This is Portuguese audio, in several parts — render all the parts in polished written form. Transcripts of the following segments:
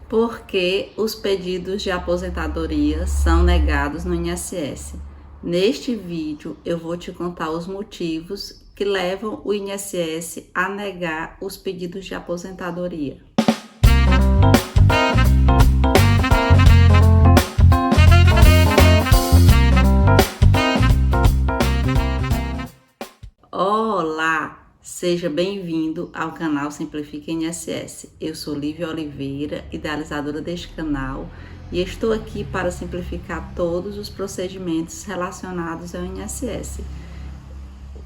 Por que os pedidos de aposentadoria são negados no INSS? Neste vídeo eu vou te contar os motivos que levam o INSS a negar os pedidos de aposentadoria. Olá! Seja bem-vindo ao canal Simplifica INSS. Eu sou Lívia Oliveira, idealizadora deste canal, e estou aqui para simplificar todos os procedimentos relacionados ao INSS.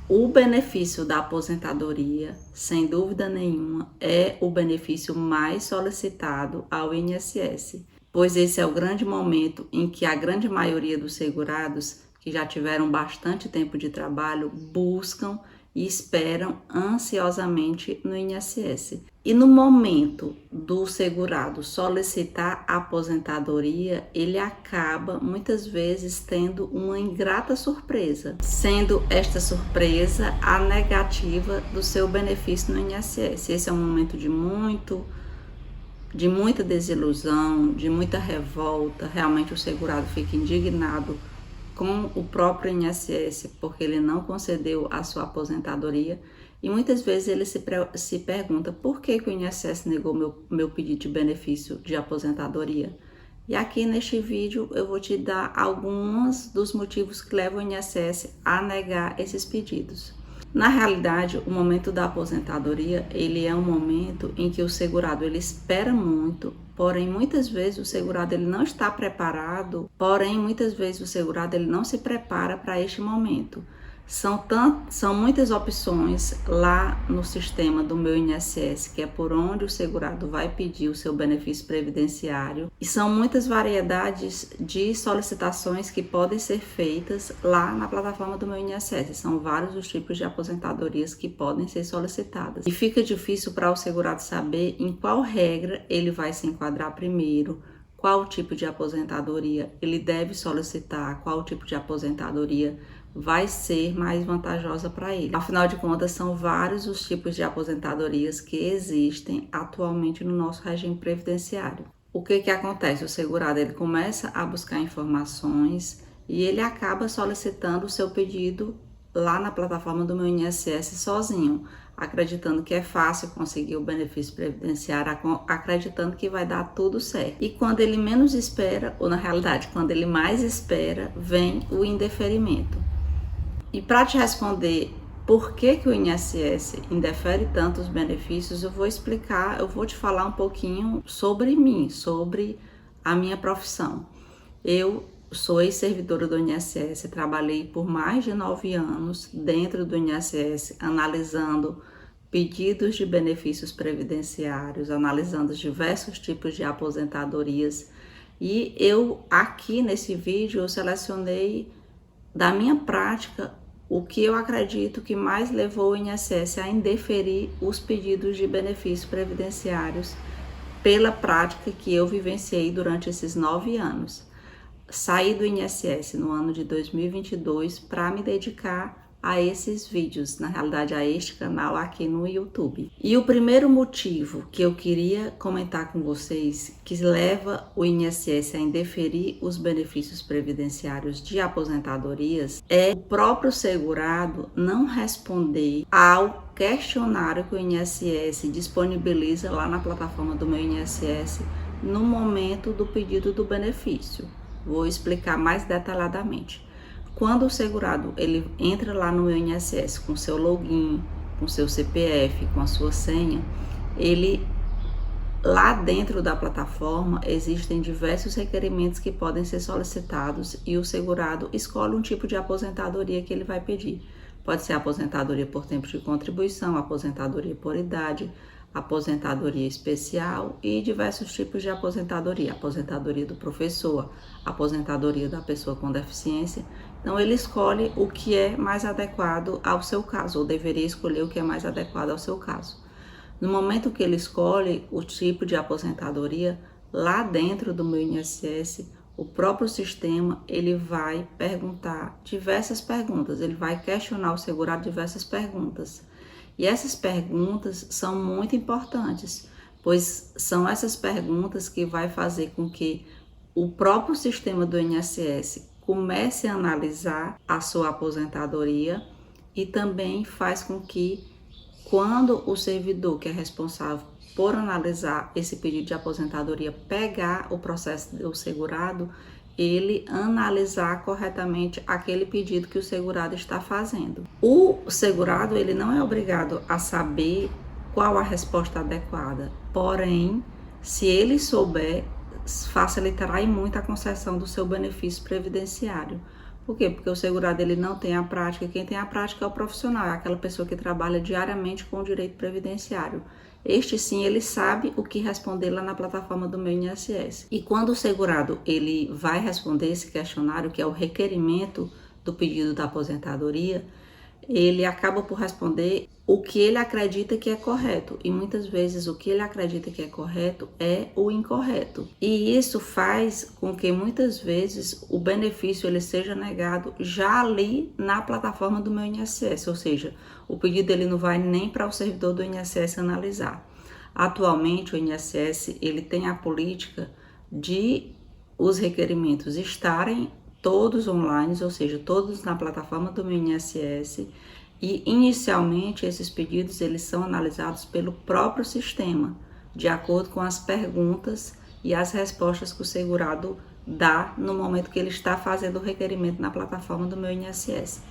O benefício da aposentadoria, sem dúvida nenhuma, é o benefício mais solicitado ao INSS, pois esse é o grande momento em que a grande maioria dos segurados, que já tiveram bastante tempo de trabalho, buscam e esperam ansiosamente no INSS. E no momento do segurado solicitar a aposentadoria, ele acaba muitas vezes tendo uma ingrata surpresa, sendo esta surpresa a negativa do seu benefício no INSS. Esse é um momento de muita desilusão, de muita revolta. Realmente o segurado fica indignado com o próprio INSS, porque ele não concedeu a sua aposentadoria, e muitas vezes ele se pergunta por que o INSS negou meu pedido de benefício de aposentadoria. E aqui neste vídeo eu vou te dar alguns dos motivos que levam o INSS a negar esses pedidos. Na realidade, o momento da aposentadoria, ele é um momento em que o segurado ele espera muito, porém muitas vezes o segurado ele não está preparado, muitas vezes o segurado ele não se prepara para este momento. São muitas opções lá no sistema do meu INSS, que é por onde o segurado vai pedir o seu benefício previdenciário, e são muitas variedades de solicitações que podem ser feitas lá na plataforma do meu INSS. São vários os tipos de aposentadorias que podem ser solicitadas, e fica difícil para o segurado saber em qual regra ele vai se enquadrar primeiro, qual tipo de aposentadoria ele deve solicitar, qual tipo de aposentadoria vai ser mais vantajosa para ele. Afinal de contas, são vários os tipos de aposentadorias que existem atualmente no nosso regime previdenciário. O que acontece? O segurado ele começa a buscar informações e ele acaba solicitando o seu pedido lá na plataforma do meu INSS sozinho, acreditando que é fácil conseguir o benefício previdenciário, acreditando que vai dar tudo certo. E quando ele menos espera, ou na realidade, quando ele mais espera, vem o indeferimento. E para te responder por que o INSS indefere tanto os benefícios, eu vou te falar um pouquinho sobre mim, sobre a minha profissão. Eu sou ex-servidora do INSS, trabalhei por mais de 9 anos dentro do INSS, analisando pedidos de benefícios previdenciários, analisando diversos tipos de aposentadorias. E eu, aqui nesse vídeo, eu selecionei da minha prática o que eu acredito que mais levou o INSS a indeferir os pedidos de benefícios previdenciários pela prática que eu vivenciei durante esses 9 anos. Saí do INSS no ano de 2022 para me dedicar a esses vídeos, na realidade a este canal aqui no YouTube. E o primeiro motivo que eu queria comentar com vocês, que leva o INSS a indeferir os benefícios previdenciários de aposentadorias, é o próprio segurado não responder ao questionário que o INSS disponibiliza lá na plataforma do meu INSS no momento do pedido do benefício. Vou explicar mais detalhadamente. Quando o segurado ele entra lá no meu INSS com seu login, com seu CPF, com a sua senha, lá dentro da plataforma existem diversos requerimentos que podem ser solicitados e o segurado escolhe um tipo de aposentadoria que ele vai pedir. Pode ser aposentadoria por tempo de contribuição, aposentadoria por idade, aposentadoria especial e diversos tipos de aposentadoria. Aposentadoria do professor, aposentadoria da pessoa com deficiência. Então ele escolhe o que é mais adequado ao seu caso, ou deveria escolher o que é mais adequado ao seu caso. No momento que ele escolhe o tipo de aposentadoria, lá dentro do meu INSS, o próprio sistema ele vai perguntar diversas perguntas, ele vai questionar o segurado diversas perguntas. E essas perguntas são muito importantes, pois são essas perguntas que vai fazer com que o próprio sistema do INSS comece a analisar a sua aposentadoria e também faz com que, quando o servidor que é responsável por analisar esse pedido de aposentadoria pegar o processo do segurado, ele analisar corretamente aquele pedido que o segurado está fazendo. O segurado, ele não é obrigado a saber qual a resposta adequada, porém, se ele souber, facilitará muito a concessão do seu benefício previdenciário. Por quê? Porque o segurado ele não tem a prática, quem tem a prática é o profissional, é aquela pessoa que trabalha diariamente com o direito previdenciário. Este sim, ele sabe o que responder lá na plataforma do meu INSS. E quando o segurado ele vai responder esse questionário, que é o requerimento do pedido da aposentadoria, ele acaba por responder o que ele acredita que é correto, e muitas vezes o que ele acredita que é correto é o incorreto. E isso faz com que muitas vezes o benefício ele seja negado já ali na plataforma do meu INSS, ou seja, o pedido ele não vai nem para o servidor do INSS analisar. Atualmente o INSS ele tem a política de os requerimentos estarem todos online, ou seja, todos na plataforma do meu INSS, e inicialmente esses pedidos eles são analisados pelo próprio sistema, de acordo com as perguntas e as respostas que o segurado dá no momento que ele está fazendo o requerimento na plataforma do meu INSS.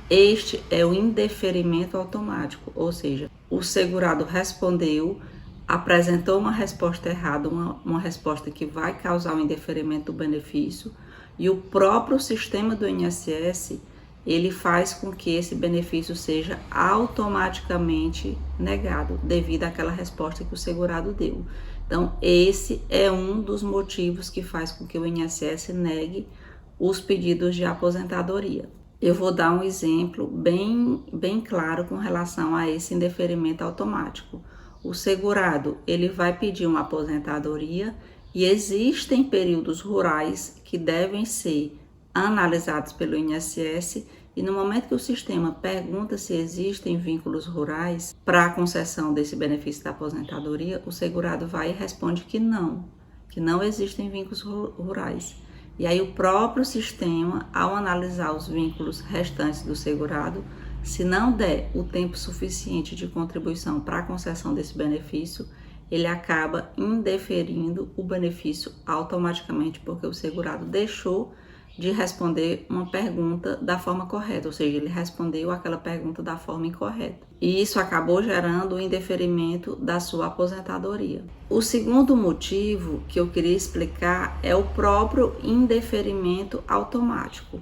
Este é o indeferimento automático, ou seja, o segurado respondeu, apresentou uma resposta errada, uma resposta que vai causar o indeferimento do benefício, e o próprio sistema do INSS ele faz com que esse benefício seja automaticamente negado devido àquela resposta que o segurado deu. Então, esse é um dos motivos que faz com que o INSS negue os pedidos de aposentadoria. Eu vou dar um exemplo bem claro com relação a esse indeferimento automático. O segurado ele vai pedir uma aposentadoria e existem períodos rurais que devem ser analisados pelo INSS, e no momento que o sistema pergunta se existem vínculos rurais para a concessão desse benefício da aposentadoria, o segurado vai e responde que não existem vínculos rurais. E aí o próprio sistema, ao analisar os vínculos restantes do segurado, se não der o tempo suficiente de contribuição para a concessão desse benefício, ele acaba indeferindo o benefício automaticamente, porque o segurado deixou de responder uma pergunta da forma correta, ou seja, ele respondeu aquela pergunta da forma incorreta. E isso acabou gerando o indeferimento da sua aposentadoria. O segundo motivo que eu queria explicar é o próprio indeferimento automático.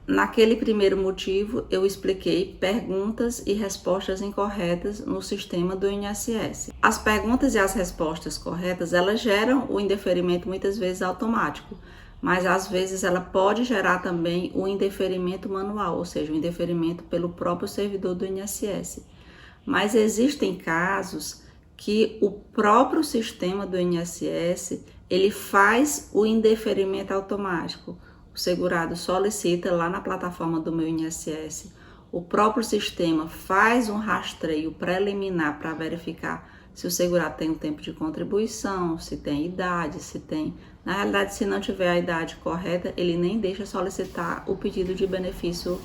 Naquele primeiro motivo, eu expliquei perguntas e respostas incorretas no sistema do INSS. As perguntas e as respostas corretas, elas geram o indeferimento muitas vezes automático, mas às vezes ela pode gerar também o indeferimento manual, ou seja, o indeferimento pelo próprio servidor do INSS. Mas existem casos que o próprio sistema do INSS, ele faz o indeferimento automático. O segurado solicita lá na plataforma do meu INSS, o próprio sistema faz um rastreio preliminar para verificar se o segurado tem um tempo de contribuição, se tem idade, se tem... Na realidade, se não tiver a idade correta, ele nem deixa solicitar o pedido de benefício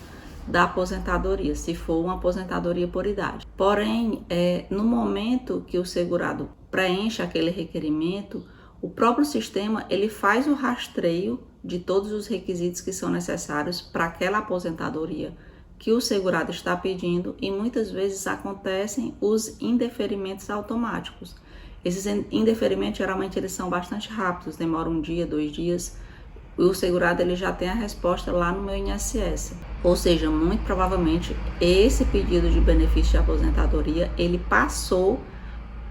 da aposentadoria, se for uma aposentadoria por idade. Porém, no momento que o segurado preenche aquele requerimento, o próprio sistema ele faz o rastreio de todos os requisitos que são necessários para aquela aposentadoria que o segurado está pedindo, e muitas vezes acontecem os indeferimentos automáticos. Esses indeferimentos geralmente eles são bastante rápidos, demoram 1 dia, 2 dias, e o segurado ele já tem a resposta lá no meu INSS. Ou seja, muito provavelmente esse pedido de benefício de aposentadoria ele passou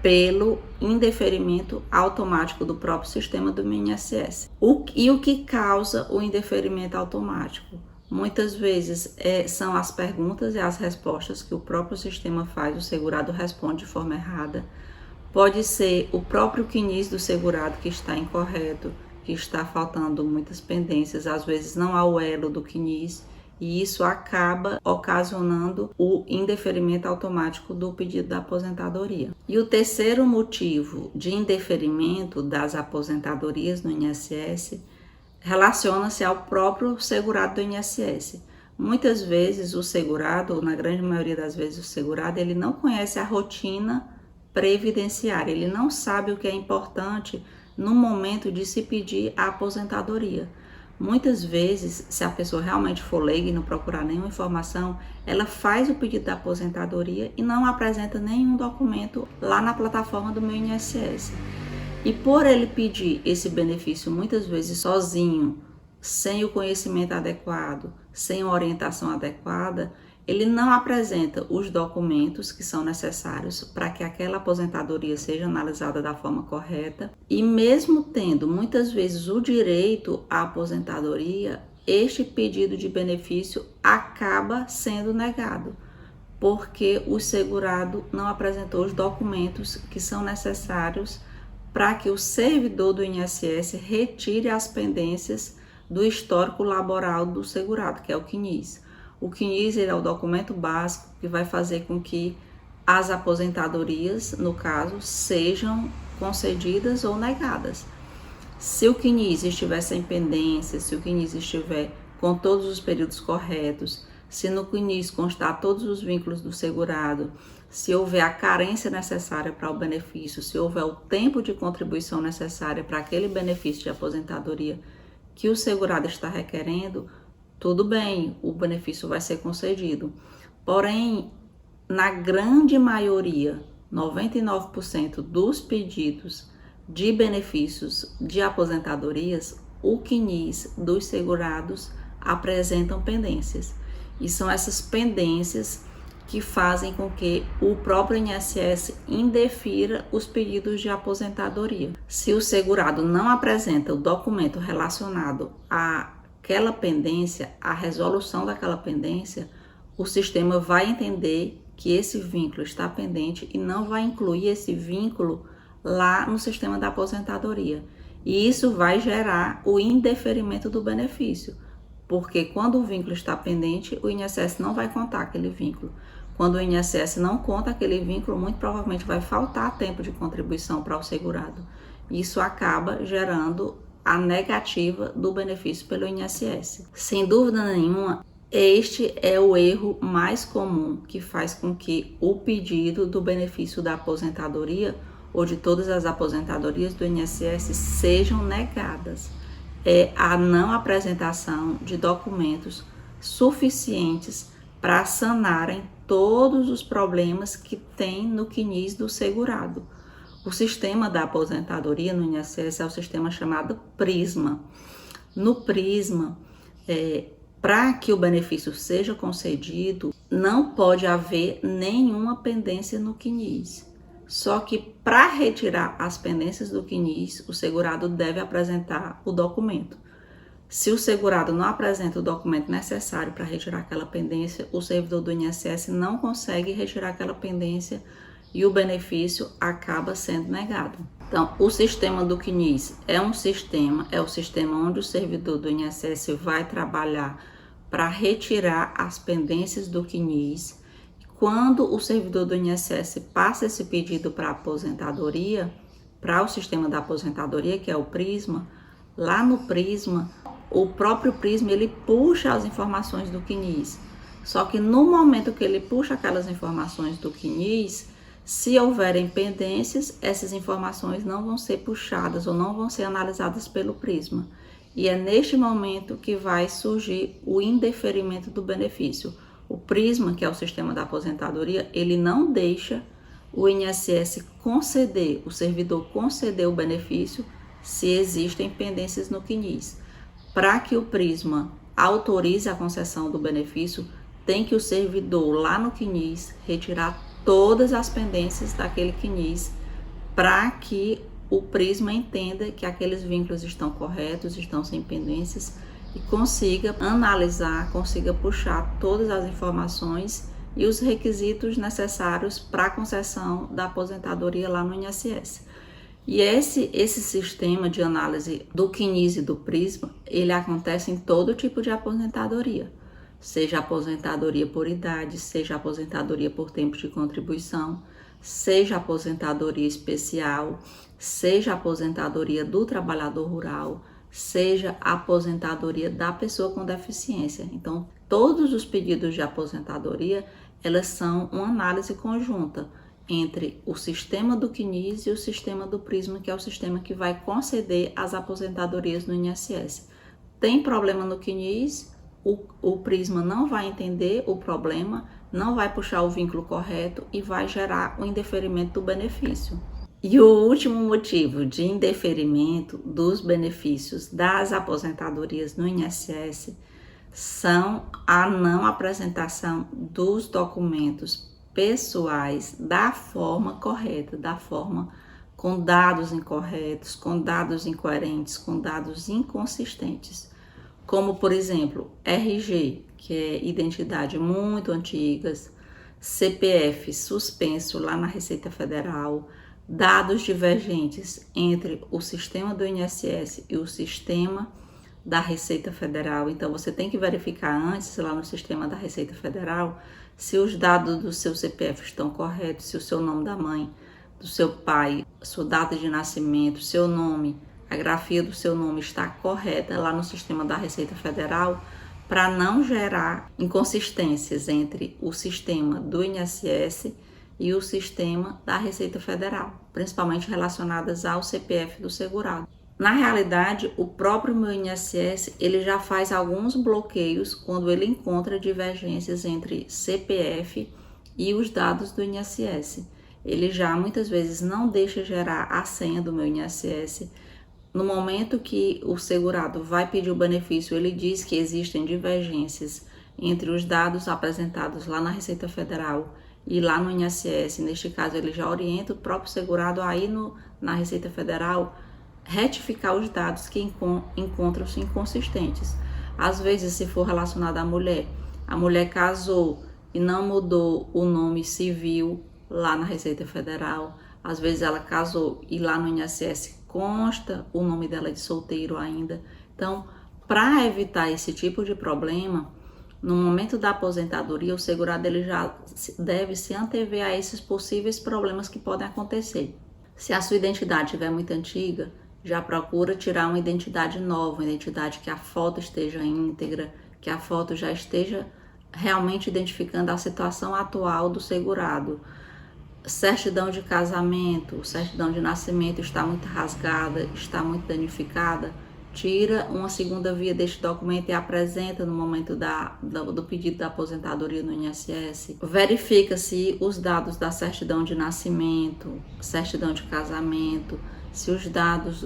pelo indeferimento automático do próprio sistema do meu INSS. E o que causa o indeferimento automático? Muitas vezes são as perguntas e as respostas que o próprio sistema faz, o segurado responde de forma errada. Pode ser o próprio CNIS do segurado que está incorreto, que está faltando muitas pendências, às vezes não há o elo do CNIS, e isso acaba ocasionando o indeferimento automático do pedido da aposentadoria. E o terceiro motivo de indeferimento das aposentadorias no INSS relaciona-se ao próprio segurado do INSS. Muitas vezes o segurado, ou na grande maioria das vezes o segurado, ele não conhece a rotina previdenciária, ele não sabe o que é importante no momento de se pedir a aposentadoria. Muitas vezes, se a pessoa realmente for leiga e não procurar nenhuma informação, ela faz o pedido da aposentadoria e não apresenta nenhum documento lá na plataforma do meu INSS. E por ele pedir esse benefício muitas vezes sozinho, sem o conhecimento adequado, sem orientação adequada, ele não apresenta os documentos que são necessários para que aquela aposentadoria seja analisada da forma correta. E mesmo tendo muitas vezes o direito à aposentadoria, este pedido de benefício acaba sendo negado, porque o segurado não apresentou os documentos que são necessários para que o servidor do INSS retire as pendências do histórico laboral do segurado, que é o CNIS. O CNIS é o documento básico que vai fazer com que as aposentadorias, no caso, sejam concedidas ou negadas. Se o CNIS estiver sem pendência, se o CNIS estiver com todos os períodos corretos, se no CNIS constar todos os vínculos do segurado, se houver a carência necessária para o benefício, se houver o tempo de contribuição necessária para aquele benefício de aposentadoria que o segurado está requerendo, tudo bem, o benefício vai ser concedido. Porém, na grande maioria, 99% dos pedidos de benefícios de aposentadorias, o CNIS dos segurados apresentam pendências. E são essas pendências que fazem com que o próprio INSS indefira os pedidos de aposentadoria. Se o segurado não apresenta o documento relacionado àquela pendência, à resolução daquela pendência, o sistema vai entender que esse vínculo está pendente e não vai incluir esse vínculo lá no sistema da aposentadoria. E isso vai gerar o indeferimento do benefício, porque quando o vínculo está pendente, o INSS não vai contar aquele vínculo. Quando o INSS não conta aquele vínculo, muito provavelmente vai faltar tempo de contribuição para o segurado. Isso acaba gerando a negativa do benefício pelo INSS. Sem dúvida nenhuma, este é o erro mais comum que faz com que o pedido do benefício da aposentadoria ou de todas as aposentadorias do INSS sejam negadas. É a não apresentação de documentos suficientes para sanarem todos os problemas que tem no CNIS do segurado. O sistema da aposentadoria no INSS é o sistema chamado Prisma. No Prisma, para que o benefício seja concedido, não pode haver nenhuma pendência no CNIS. Só que para retirar as pendências do CNIS, o segurado deve apresentar o documento. Se o segurado não apresenta o documento necessário para retirar aquela pendência, o servidor do INSS não consegue retirar aquela pendência e o benefício acaba sendo negado. Então, o sistema do CNIS é o sistema onde o servidor do INSS vai trabalhar para retirar as pendências do CNIS. Quando o servidor do INSS passa esse pedido para aposentadoria, para o sistema da aposentadoria, que é o Prisma, lá no Prisma, o próprio Prisma, ele puxa as informações do CNIS. Só que no momento que ele puxa aquelas informações do CNIS, se houverem pendências, essas informações não vão ser puxadas ou não vão ser analisadas pelo Prisma. E é neste momento que vai surgir o indeferimento do benefício. O Prisma, que é o sistema da aposentadoria, ele não deixa o INSS conceder, o servidor conceder o benefício se existem pendências no CNIS. Para que o Prisma autorize a concessão do benefício, tem que o servidor lá no CNIS retirar todas as pendências daquele CNIS para que o Prisma entenda que aqueles vínculos estão corretos, estão sem pendências e consiga analisar, consiga puxar todas as informações e os requisitos necessários para a concessão da aposentadoria lá no INSS. E esse sistema de análise do CNIS e do Prisma, ele acontece em todo tipo de aposentadoria. seja aposentadoria por idade, seja aposentadoria por tempo de contribuição, seja aposentadoria especial, seja aposentadoria do trabalhador rural, seja aposentadoria da pessoa com deficiência. Então, todos os pedidos de aposentadoria, elas são uma análise conjunta entre o sistema do CNIS e o sistema do Prisma, que é o sistema que vai conceder as aposentadorias no INSS. Tem problema no CNIS, o Prisma não vai entender o problema, não vai puxar o vínculo correto e vai gerar o indeferimento do benefício. E o último motivo de indeferimento dos benefícios das aposentadorias no INSS são a não apresentação dos documentos pessoais da forma correta, da forma com dados incorretos, com dados incoerentes, com dados inconsistentes. Como, por exemplo, RG, que é identidade muito antigas, CPF suspenso lá na Receita Federal, dados divergentes entre o sistema do INSS e o sistema da Receita Federal. Então, você tem que verificar antes, lá no sistema da Receita Federal, se os dados do seu CPF estão corretos, se o seu nome da mãe, do seu pai, sua data de nascimento, seu nome, a grafia do seu nome está correta lá no sistema da Receita Federal, para não gerar inconsistências entre o sistema do INSS e o sistema da Receita Federal, principalmente relacionadas ao CPF do segurado. Na realidade, o próprio meu INSS, ele já faz alguns bloqueios quando ele encontra divergências entre CPF e os dados do INSS. Ele já muitas vezes não deixa gerar a senha do meu INSS. No momento que o segurado vai pedir o benefício, ele diz que existem divergências entre os dados apresentados lá na Receita Federal e lá no INSS. Neste caso, ele já orienta o próprio segurado a ir na Receita Federal retificar os dados que encontram-se inconsistentes. Às vezes, se for relacionado à mulher, a mulher casou e não mudou o nome civil lá na Receita Federal. Às vezes ela casou e lá no INSS consta o nome dela de solteiro ainda. Então, para evitar esse tipo de problema, no momento da aposentadoria, o segurado ele já deve se antever a esses possíveis problemas que podem acontecer. Se a sua identidade estiver muito antiga, já procura tirar uma identidade nova, uma identidade que a foto esteja íntegra, que a foto já esteja realmente identificando a situação atual do segurado. Certidão de casamento, certidão de nascimento está muito rasgada, está muito danificada, tira uma segunda via deste documento e apresenta no momento do pedido da aposentadoria no INSS. Verifica se os dados da certidão de nascimento, certidão de casamento, se os dados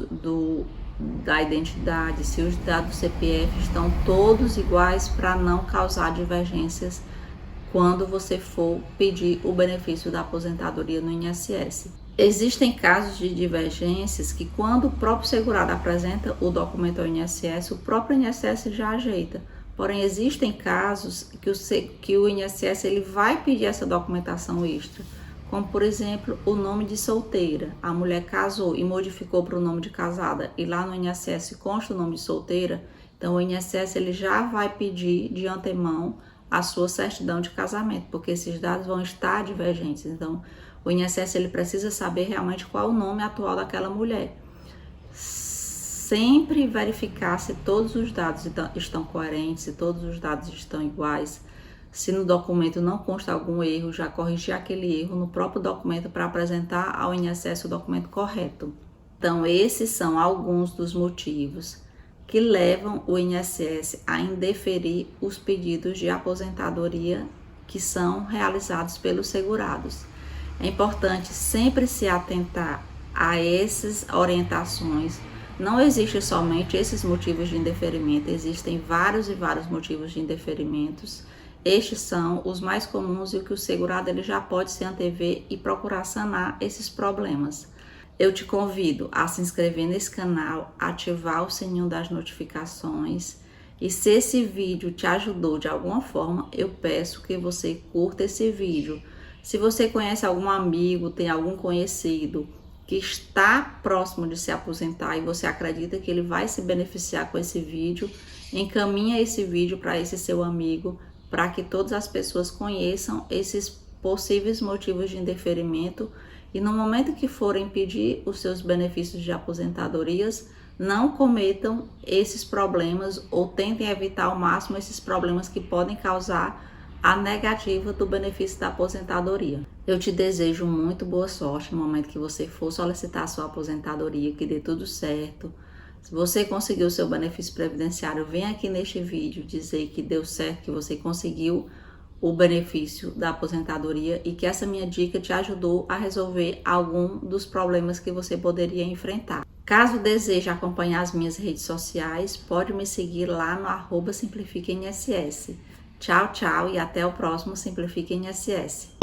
da identidade, se os dados do CPF estão todos iguais para não causar divergências quando você for pedir o benefício da aposentadoria no INSS. Existem casos de divergências que quando o próprio segurado apresenta o documento ao INSS, o próprio INSS já ajeita. Porém, existem casos que o INSS ele vai pedir essa documentação extra, como por exemplo o nome de solteira. A mulher casou e modificou para o nome de casada e lá no INSS consta o nome de solteira, então o INSS ele já vai pedir de antemão a sua certidão de casamento, porque esses dados vão estar divergentes. Então, o INSS ele precisa saber realmente qual é o nome atual daquela mulher. Sempre verificar se todos os dados estão coerentes, se todos os dados estão iguais. Se no documento não consta algum erro, já corrigir aquele erro no próprio documento para apresentar ao INSS o documento correto. Então, esses são alguns dos motivos que levam o INSS a indeferir os pedidos de aposentadoria que são realizados pelos segurados. É importante sempre se atentar a essas orientações. Não existe somente esses motivos de indeferimento, existem vários e vários motivos de indeferimentos. Estes são os mais comuns e o que o segurado ele já pode se antever e procurar sanar esses problemas. Eu te convido a se inscrever nesse canal, ativar o sininho das notificações e se esse vídeo te ajudou de alguma forma, eu peço que você curta esse vídeo. Se você conhece algum amigo, tem algum conhecido que está próximo de se aposentar e você acredita que ele vai se beneficiar com esse vídeo, encaminha esse vídeo para esse seu amigo, para que todas as pessoas conheçam esses possíveis motivos de indeferimento e no momento que forem pedir os seus benefícios de aposentadorias, não cometam esses problemas ou tentem evitar ao máximo esses problemas que podem causar a negativa do benefício da aposentadoria. Eu te desejo muito boa sorte no momento que você for solicitar a sua aposentadoria, que dê tudo certo. Se você conseguiu o seu benefício previdenciário, vem aqui neste vídeo dizer que deu certo, que você conseguiu o benefício da aposentadoria e que essa minha dica te ajudou a resolver algum dos problemas que você poderia enfrentar. Caso deseje acompanhar as minhas redes sociais, pode me seguir lá no @simplificainss. Tchau, tchau e até o próximo Simplifica INSS.